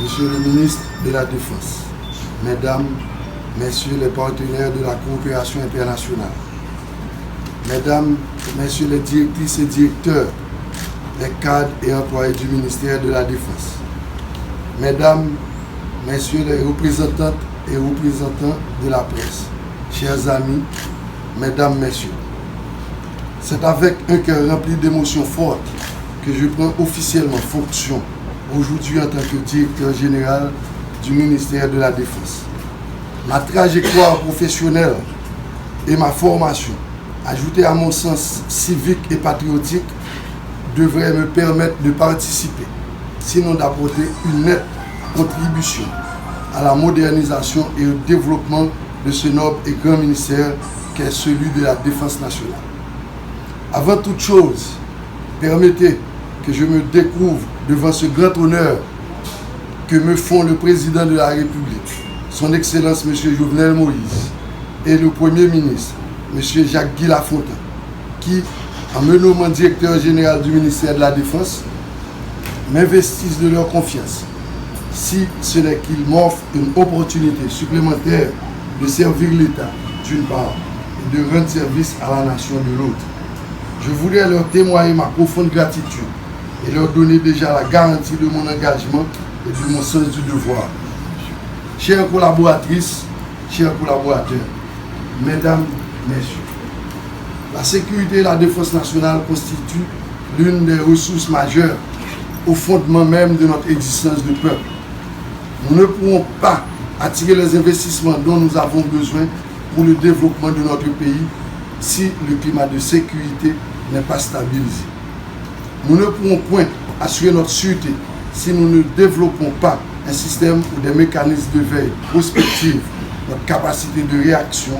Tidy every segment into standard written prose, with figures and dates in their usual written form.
Monsieur le ministre de la Défense, Mesdames, Messieurs les partenaires de la coopération internationale, Mesdames, Messieurs les directrices et directeurs, les cadres et employés du ministère de la Défense, Mesdames, Messieurs les représentantes et représentants de la presse, chers amis, Mesdames, Messieurs, c'est avec un cœur rempli d'émotions fortes que je prends officiellement fonction aujourd'hui en tant que directeur général du ministère de la Défense. Ma trajectoire professionnelle et ma formation, ajoutée à mon sens civique et patriotique, devraient me permettre de participer, sinon d'apporter une nette contribution à la modernisation et au développement de ce noble et grand ministère qu'est celui de la Défense nationale. Avant toute chose, permettez que je me découvre devant ce grand honneur que me font le président de la République, son Excellence M. Jovenel Moïse, et le Premier ministre, M. Jacques-Guy Lafontaine, qui, en me nommant directeur général du ministère de la Défense, m'investissent de leur confiance, si ce n'est qu'ils m'offrent une opportunité supplémentaire de servir l'État d'une part et de rendre service à la nation de l'autre. Je voudrais leur témoigner ma profonde gratitude et leur donner déjà la garantie de mon engagement et de mon sens du devoir. Chères collaboratrices, chers collaborateurs, Mesdames, Messieurs, la sécurité et la défense nationale constituent l'une des ressources majeures au fondement même de notre existence de peuple. Nous ne pourrons pas attirer les investissements dont nous avons besoin pour le développement de notre pays si le climat de sécurité n'est pas stabilisé. Nous ne pourrons point assurer notre sûreté si nous ne développons pas un système ou des mécanismes de veille prospective, notre capacité de réaction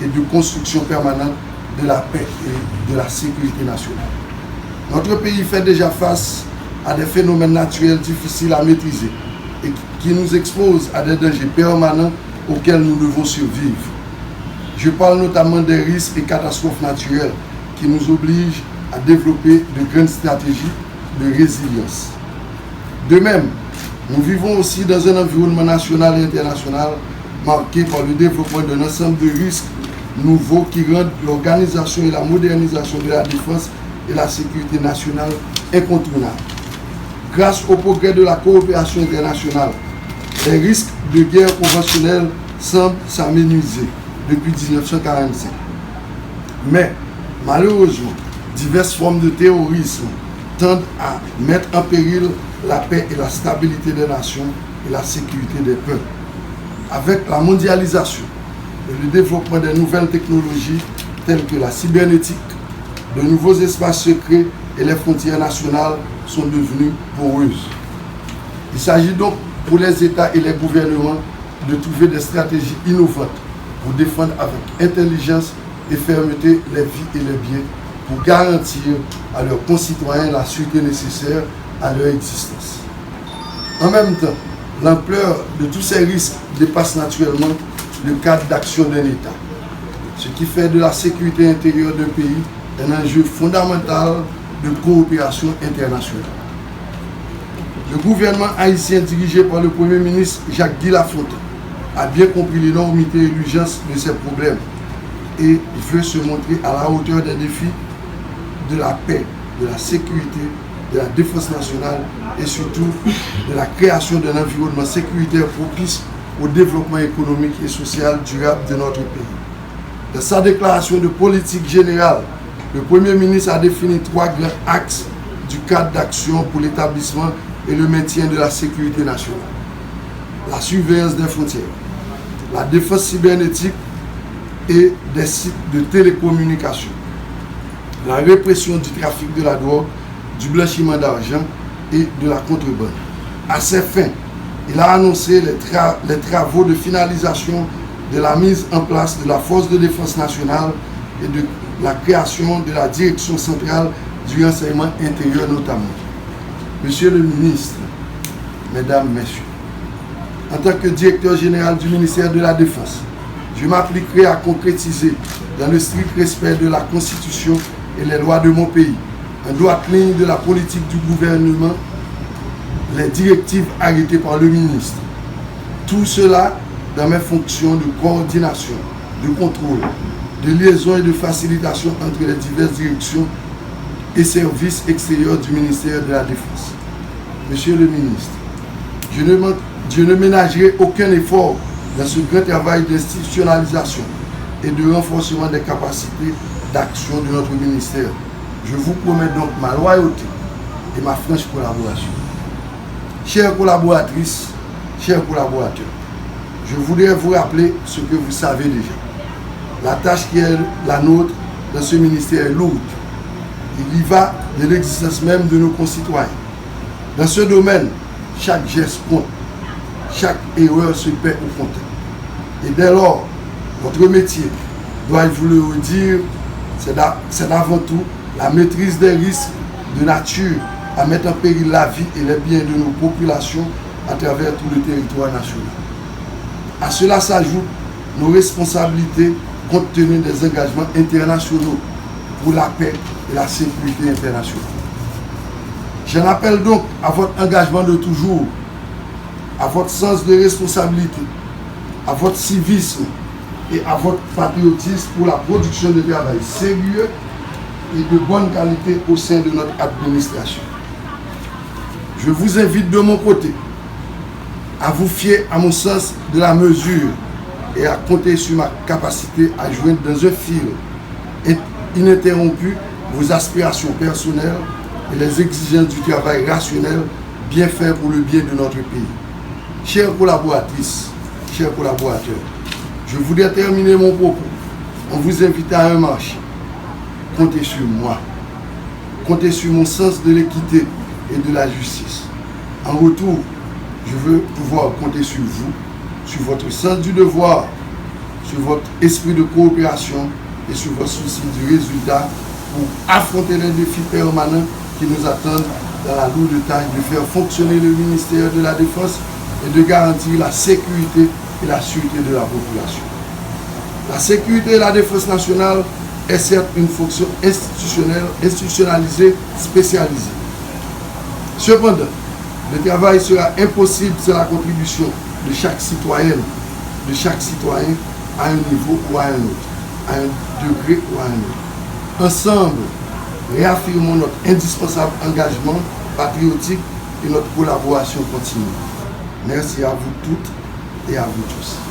et de construction permanente de la paix et de la sécurité nationale. Notre pays fait déjà face à des phénomènes naturels difficiles à maîtriser et qui nous exposent à des dangers permanents auxquels nous devons survivre. Je parle notamment des risques et catastrophes naturelles qui nous obligent à développer de grandes stratégies de résilience. De même, nous vivons aussi dans un environnement national et international marqué par le développement d'un ensemble de risques nouveaux qui rendent l'organisation et la modernisation de la défense et la sécurité nationale incontournables. Grâce au progrès de la coopération internationale, les risques de guerre conventionnelle semblent s'amenuiser depuis 1945. Mais, malheureusement, diverses formes de terrorisme tendent à mettre en péril la paix et la stabilité des nations et la sécurité des peuples. Avec la mondialisation et le développement des nouvelles technologies telles que la cybernétique, de nouveaux espaces secrets et les frontières nationales sont devenues poreuses. Il s'agit donc pour les États et les gouvernements de trouver des stratégies innovantes pour défendre avec intelligence et fermeté les vies et les biens pour garantir à leurs concitoyens la sûreté nécessaire à leur existence. En même temps, l'ampleur de tous ces risques dépasse naturellement le cadre d'action d'un État, ce qui fait de la sécurité intérieure d'un pays un enjeu fondamental de coopération internationale. Le gouvernement haïtien dirigé par le Premier ministre Jacques-Guy Lafontaine a bien compris l'énormité et l'urgence de ces problèmes et veut se montrer à la hauteur des défis de la paix, de la sécurité, de la défense nationale et surtout de la création d'un environnement sécuritaire propice au développement économique et social durable de notre pays. Dans sa déclaration de politique générale, le Premier ministre a défini 3 grands axes du cadre d'action pour l'établissement et le maintien de la sécurité nationale. La surveillance des frontières, la défense cybernétique et des sites de télécommunication, la répression du trafic de la drogue, du blanchiment d'argent et de la contrebande. À ces fins, il a annoncé les travaux de finalisation de la mise en place de la Force de défense nationale et de la création de la Direction centrale du renseignement intérieur notamment. Monsieur le ministre, Mesdames, Messieurs, en tant que directeur général du ministère de la Défense, Je m'appliquerai à concrétiser, dans le strict respect de la Constitution et les lois de mon pays, en droite ligne de la politique du gouvernement, les directives arrêtées par le ministre. Tout cela dans mes fonctions de coordination, de contrôle, de liaison et de facilitation entre les diverses directions et services extérieurs du ministère de la Défense. Monsieur le ministre, je ne ménagerai aucun effort dans ce grand travail d'institutionnalisation et de renforcement des capacités d'action de notre ministère. Je vous promets donc ma loyauté et ma franche collaboration. Chères collaboratrices, chers collaborateurs, je voudrais vous rappeler ce que vous savez déjà. La tâche qui est la nôtre dans ce ministère est lourde. Il y va de l'existence même de nos concitoyens. Dans ce domaine, chaque geste compte, chaque erreur se paie au compte. Et dès lors, votre métier, dois-je vous le redire, c'est avant tout la maîtrise des risques de nature à mettre en péril la vie et les biens de nos populations à travers tout le territoire national. À cela s'ajoutent nos responsabilités compte tenu des engagements internationaux pour la paix et la sécurité internationale. J'en appelle donc à votre engagement de toujours, à votre sens de responsabilité, à votre civisme et à votre patriotisme pour la production de travail sérieux et de bonne qualité au sein de notre administration. Je vous invite de mon côté à vous fier à mon sens de la mesure et à compter sur ma capacité à joindre dans un fil ininterrompu vos aspirations personnelles et les exigences du travail rationnel bien fait pour le bien de notre pays. Chères collaboratrices, chers collaborateurs, je voudrais terminer mon propos en vous invitant à un marché. Comptez sur moi. Comptez sur mon sens de l'équité et de la justice. En retour, je veux pouvoir compter sur vous, sur votre sens du devoir, sur votre esprit de coopération et sur votre souci du résultat pour affronter les défis permanents qui nous attendent dans la lourde tâche de faire fonctionner le ministère de la Défense et de garantir la sécurité et la sûreté de la population. La sécurité et la défense nationale est certes une fonction institutionnalisée, spécialisée. Cependant, le travail sera impossible sans la contribution de chaque citoyenne, de chaque citoyen à un niveau ou à un autre, à un degré ou à un autre. Ensemble, réaffirmons notre indispensable engagement patriotique et notre collaboration continue. Merci à vous toutes et à vous tous.